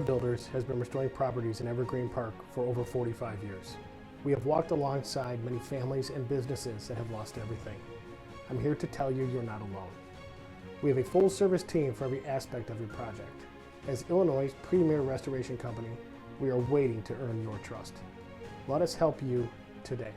Tarp Builders has been restoring properties in Evergreen Park for over 45 years. We have walked alongside many families and businesses that have lost everything. I'm here to tell you you're not alone. We have a full-service team for every aspect of your project. As Illinois' premier restoration company, we are waiting to earn your trust. Let us help you today.